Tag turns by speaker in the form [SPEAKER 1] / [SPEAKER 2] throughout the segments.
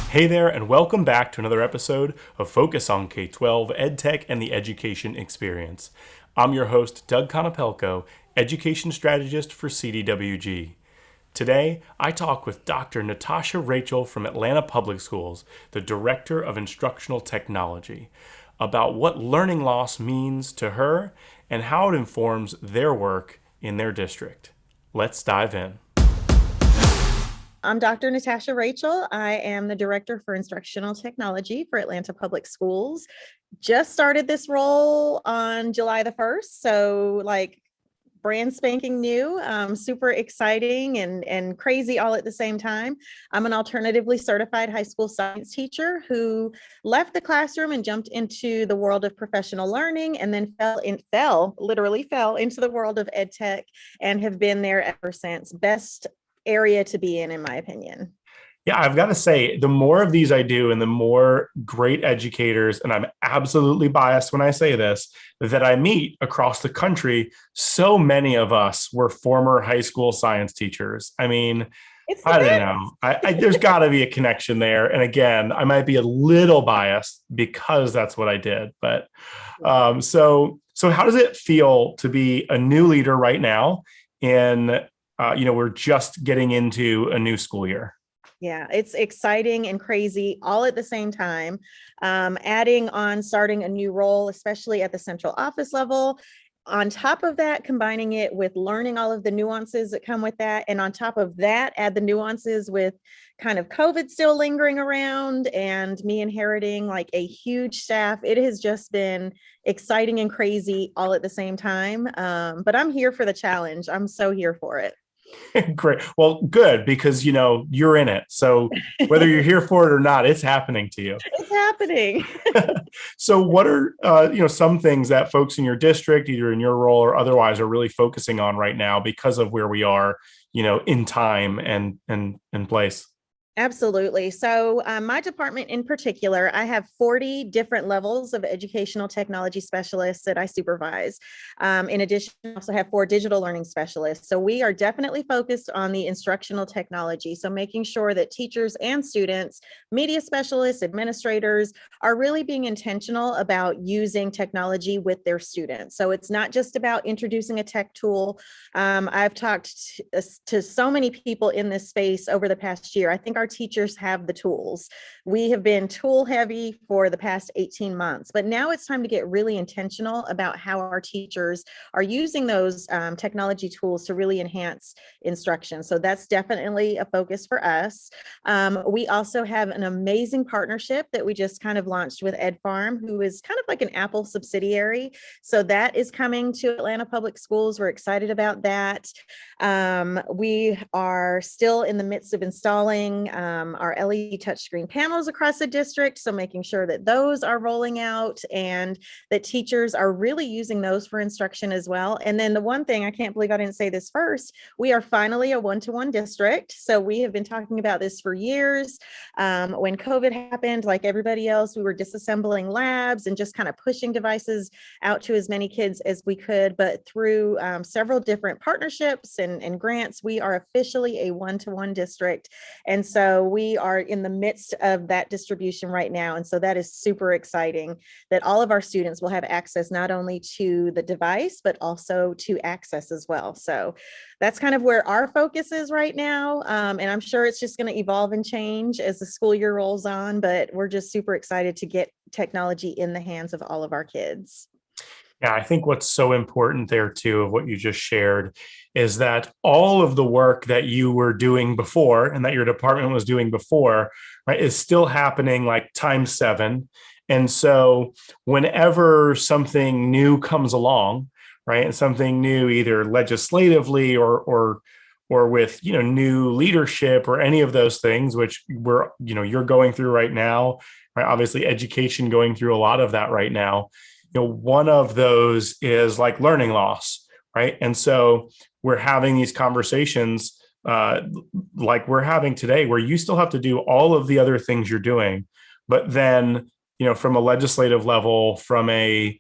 [SPEAKER 1] Hey there, and welcome back to another episode of Focus on K-12 EdTech and the Education Experience. I'm your host, Doug Konopelko, Education Strategist for CDWG. Today, I talk with Dr. Natasha Rachell from Atlanta Public Schools, the Director of Instructional Technology, about what learning loss means to her and how it informs their work in their district. Let's dive in.
[SPEAKER 2] I'm Dr. Natasha Rachell. I am the Director for Instructional Technology for Atlanta Public Schools. Just started this role on July the 1st, so brand spanking new, super exciting and crazy all at the same time. I'm an alternatively certified high school science teacher who left the classroom and jumped into the world of professional learning and then literally fell into the world of ed tech and have been there ever since. Best area to be in my opinion.
[SPEAKER 1] Yeah, I've got to say, the more of these I do and the more great educators, and I'm absolutely biased when I say this, that I meet across the country, so many of us were former high school science teachers. I mean,
[SPEAKER 2] It's the
[SPEAKER 1] I don't
[SPEAKER 2] best.
[SPEAKER 1] know. There's got to be a connection there. And again, I might be a little biased because that's what I did. But so how does it feel to be a new leader right now? We're just getting into a new school year.
[SPEAKER 2] Yeah, it's exciting and crazy all at the same time. Adding on starting a new role, especially at the central office level. On top of that, combining it with learning all of the nuances that come with that. And on top of that, add the nuances with kind of COVID still lingering around and me inheriting like a huge staff. It has just been exciting and crazy all at the same time. But I'm here for the challenge. I'm so here for it.
[SPEAKER 1] Great. Well, good, because you're in it. So whether you're here for it or not, it's happening to you.
[SPEAKER 2] It's happening.
[SPEAKER 1] So what are some things that folks in your district, either in your role or otherwise, are really focusing on right now because of where we are, in time and place?
[SPEAKER 2] Absolutely. So my department in particular, I have 40 different levels of educational technology specialists that I supervise. In addition, I also have 4 digital learning specialists. So we are definitely focused on the instructional technology. So making sure that teachers and students, media specialists, administrators are really being intentional about using technology with their students. So it's not just about introducing a tech tool. I've talked to so many people in this space over the past year. I think our teachers have the tools. We have been tool heavy for the past 18 months, but now it's time to get really intentional about how our teachers are using those technology tools to really enhance instruction. So that's definitely a focus for us. We also have an amazing partnership that we just kind of launched with Ed Farm, who is kind of like an Apple subsidiary. So that is coming to Atlanta Public Schools. We're excited about that. We are still in the midst of installing our LED touchscreen panels across the district. So making sure that those are rolling out and that teachers are really using those for instruction as well. And then the one thing, I can't believe I didn't say this first, we are finally a one-to-one district. So we have been talking about this for years. When COVID happened, like everybody else, we were disassembling labs and just kind of pushing devices out to as many kids as we could. But through several different partnerships and grants, we are officially a one-to-one district. And so we are in the midst of that distribution right now. And so that is super exciting that all of our students will have access not only to the device, but also to access as well. So that's kind of where our focus is right now. And I'm sure it's just going to evolve and change as the school year rolls on, but we're just super excited to get technology in the hands of all of our kids.
[SPEAKER 1] Yeah, I think what's so important there too of what you just shared is that all of the work that you were doing before and that your department was doing before, right, is still happening like times 7. And so whenever something new comes along, right, and something new either legislatively or with new leadership or any of those things, which you're going through right now, right? Obviously, education going through a lot of that right now. One of those is like learning loss, right? And so we're having these conversations like we're having today, where you still have to do all of the other things you're doing, but then from a legislative level, from a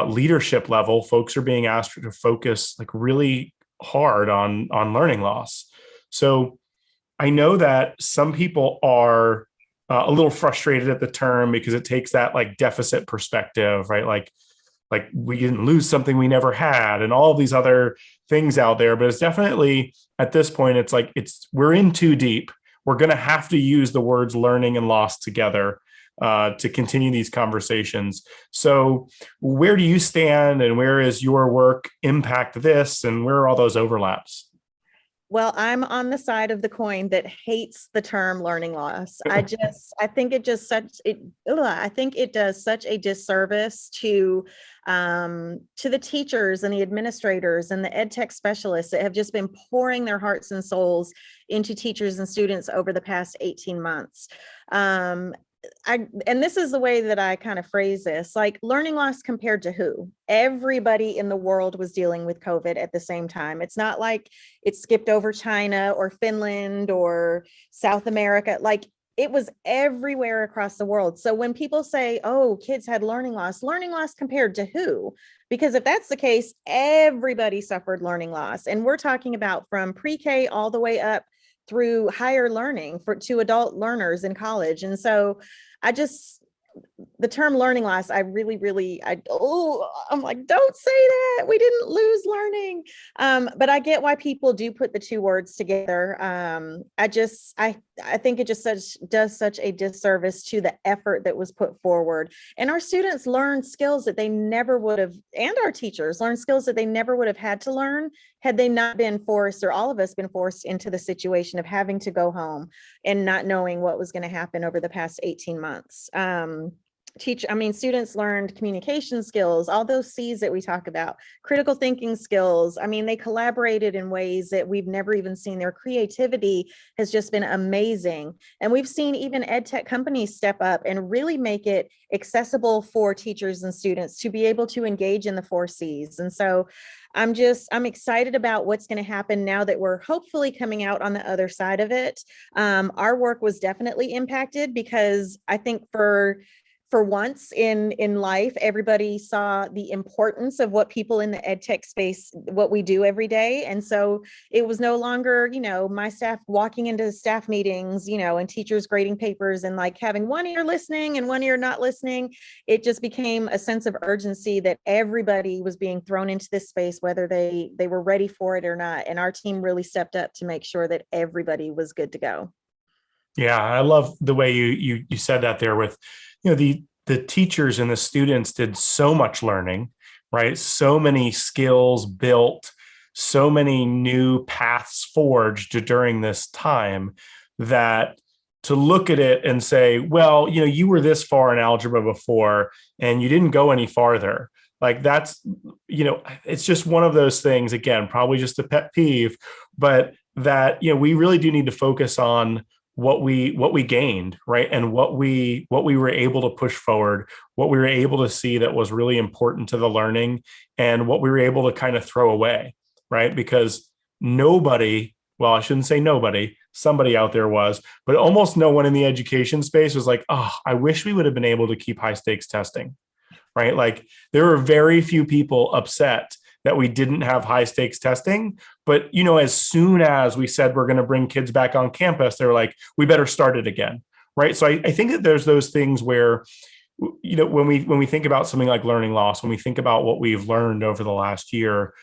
[SPEAKER 1] leadership level, folks are being asked to focus like really hard on learning loss. So I know that some people are a little frustrated at the term because it takes that like deficit perspective, right? Like we didn't lose something we never had and all of these other things out there. But it's definitely at this point, it's like we're in too deep. We're going to have to use the words learning and loss together to continue these conversations. So where do you stand and where is your work impact this and where are all those overlaps?
[SPEAKER 2] Well, I'm on the side of the coin that hates the term learning loss. I think it just such it, ugh, I think it does such a disservice to the teachers and the administrators and the ed tech specialists that have just been pouring their hearts and souls into teachers and students over the past 18 months. And this is the way that I kind of phrase this, like learning loss compared to who? Everybody in the world was dealing with COVID at the same time. It's not like it skipped over China or Finland or South America. Like it was everywhere across the world. So when people say, oh, kids had learning loss compared to who? Because if that's the case, everybody suffered learning loss. And we're talking about from pre-K all the way up through higher learning to adult learners in college. And so I just, the term learning loss, I really, really, I'm like, don't say that. We didn't lose learning. But I get why people do put the two words together. I think it just does such a disservice to the effort that was put forward. And our students learn skills that they never would have, and our teachers learn skills that they never would have had to learn had they not been forced, or all of us been forced into the situation of having to go home and not knowing what was going to happen over the past 18 months. Students learned communication skills, all those C's that we talk about, critical thinking skills. I mean, they collaborated in ways that we've never even seen. Their creativity has just been amazing. And we've seen even ed tech companies step up and really make it accessible for teachers and students to be able to engage in the 4 C's. And so I'm excited about what's going to happen now that we're hopefully coming out on the other side of it. Our work was definitely impacted because I think for once in life, everybody saw the importance of what people in the ed tech space, what we do every day. And so it was no longer, my staff walking into staff meetings, and teachers grading papers and like having one ear listening and one ear not listening. It just became a sense of urgency that everybody was being thrown into this space, whether they were ready for it or not. And our team really stepped up to make sure that everybody was good to go.
[SPEAKER 1] Yeah, I love the way you said that there with, the teachers and the students did so much learning, right? So many skills built, so many new paths forged during this time that to look at it and say, well, you were this far in algebra before and you didn't go any farther. Like that's, it's just one of those things, again, probably just a pet peeve, but that, we really do need to focus on what we gained, right? And what we were able to push forward, what we were able to see that was really important to the learning, and what we were able to kind of throw away, right? Because nobody, well, I shouldn't say nobody, somebody out there was, but almost no one in the education space was like, oh, I wish we would have been able to keep high stakes testing, right? Like there were very few people upset that we didn't have high stakes testing. But, as soon as we said we're going to bring kids back on campus, they were like, we better start it again. Right. So I think that there's those things where, when we think about something like learning loss, when we think about what we've learned over the last year,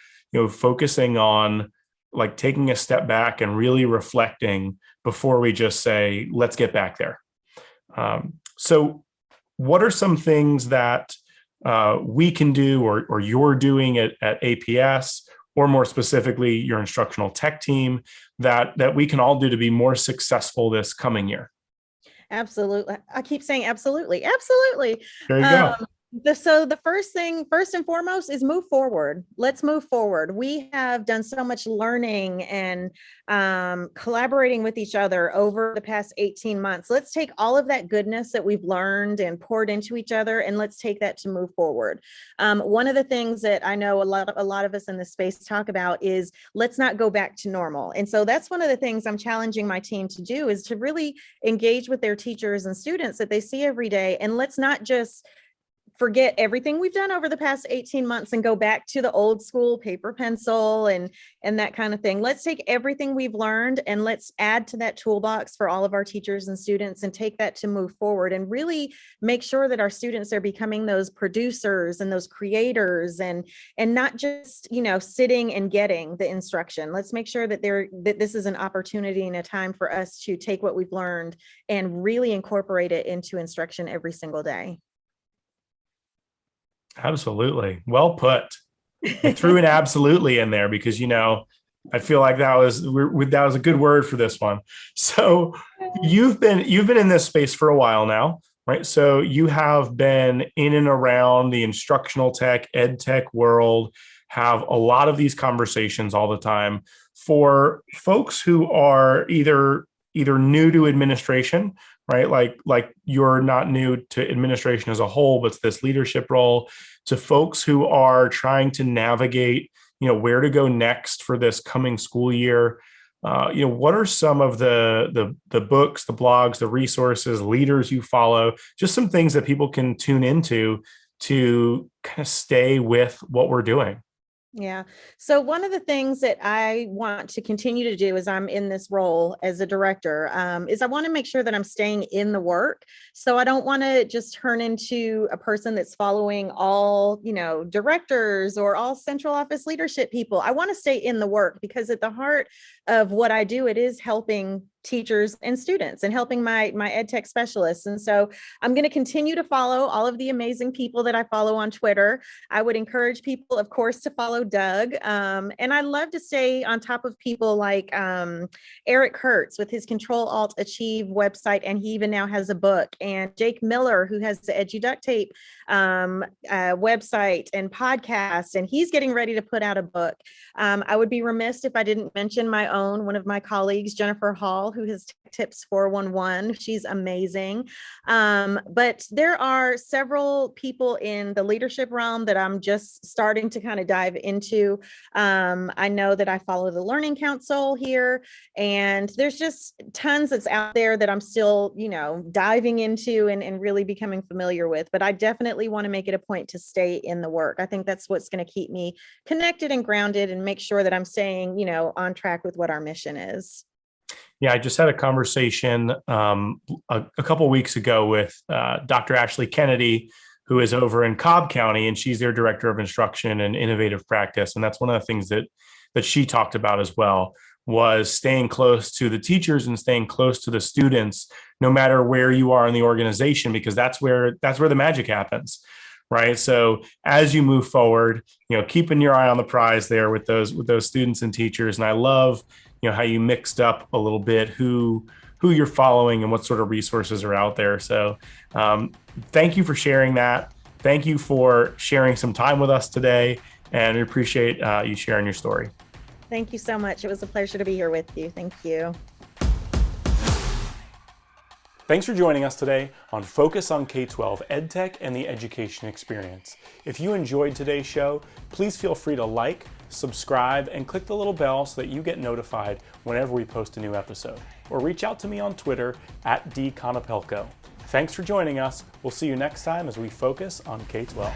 [SPEAKER 1] focusing on like taking a step back and really reflecting before we just say, let's get back there. So what are some things that we can do or you're doing at APS, or more specifically, your instructional tech team that we can all do to be more successful this coming year?
[SPEAKER 2] Absolutely. I keep saying absolutely. Absolutely.
[SPEAKER 1] There you go.
[SPEAKER 2] So the first and foremost, is move forward. Let's move forward. We have done so much learning and collaborating with each other over the past 18 months. Let's take all of that goodness that we've learned and poured into each other, and let's take that to move forward. One of the things that I know a lot of us in this space talk about is let's not go back to normal. And so that's one of the things I'm challenging my team to do, is to really engage with their teachers and students that they see every day. And let's not just forget everything we've done over the past 18 months and go back to the old school paper pencil and that kind of thing. Let's take everything we've learned and let's add to that toolbox for all of our teachers and students and take that to move forward and really make sure that our students are becoming those producers and those creators and not just, sitting and getting the instruction. Let's make sure that this is an opportunity and a time for us to take what we've learned and really incorporate it into instruction every single day.
[SPEAKER 1] Absolutely. Well put. I threw an absolutely in there because, I feel like that was a good word for this one. So you've been in this space for a while now, right? So you have been in and around the instructional tech, ed tech world, have a lot of these conversations all the time. For folks who are either new to administration, right? Like you're not new to administration as a whole, but it's this leadership role, to folks who are trying to navigate, where to go next for this coming school year. What are some of the books, the blogs, the resources, leaders you follow, just some things that people can tune into to kind of stay with what we're doing?
[SPEAKER 2] Yeah. So one of the things that I want to continue to do as I'm in this role as a director is I want to make sure that I'm staying in the work. So I don't want to just turn into a person that's following all, directors or all central office leadership people. I want to stay in the work because at the heart of what I do, it is helping teachers and students and helping my ed tech specialists. And so I'm going to continue to follow all of the amazing people that I follow on Twitter. I would encourage people, of course, to follow Doug. And I love to stay on top of people like Eric Kurtz with his Control Alt Achieve website. And he even now has a book, and Jake Miller, who has the Edu Duct Tape website and podcast, and he's getting ready to put out a book. I would be remiss if I didn't mention one of my colleagues, Jennifer Hall, who has Tips 411. She's amazing. But there are several people in the leadership realm that I'm just starting to kind of dive into. I know that I follow the Learning Council here, and there's just tons that's out there that I'm still, diving into and really becoming familiar with. But I definitely want to make it a point to stay in the work. I think that's what's going to keep me connected and grounded and make sure that I'm staying, on track with what our mission is.
[SPEAKER 1] Yeah, I just had a conversation a couple of weeks ago with Dr. Ashley Kennedy, who is over in Cobb County, and she's their director of instruction and innovative practice. And that's one of the things that she talked about as well, was staying close to the teachers and staying close to the students, no matter where you are in the organization, because that's where the magic happens. Right. So as you move forward, keeping your eye on the prize there with those students and teachers. And I love, how you mixed up a little bit who you're following and what sort of resources are out there. So thank you for sharing that. Thank you for sharing some time with us today. And we appreciate you sharing your story.
[SPEAKER 2] Thank you so much. It was a pleasure to be here with you. Thank you.
[SPEAKER 1] Thanks for joining us today on Focus on K-12 EdTech and the Education Experience. If you enjoyed today's show, please feel free to like, subscribe, and click the little bell so that you get notified whenever we post a new episode. Or reach out to me on Twitter @dconopelco. Thanks for joining us. We'll see you next time as we focus on K-12.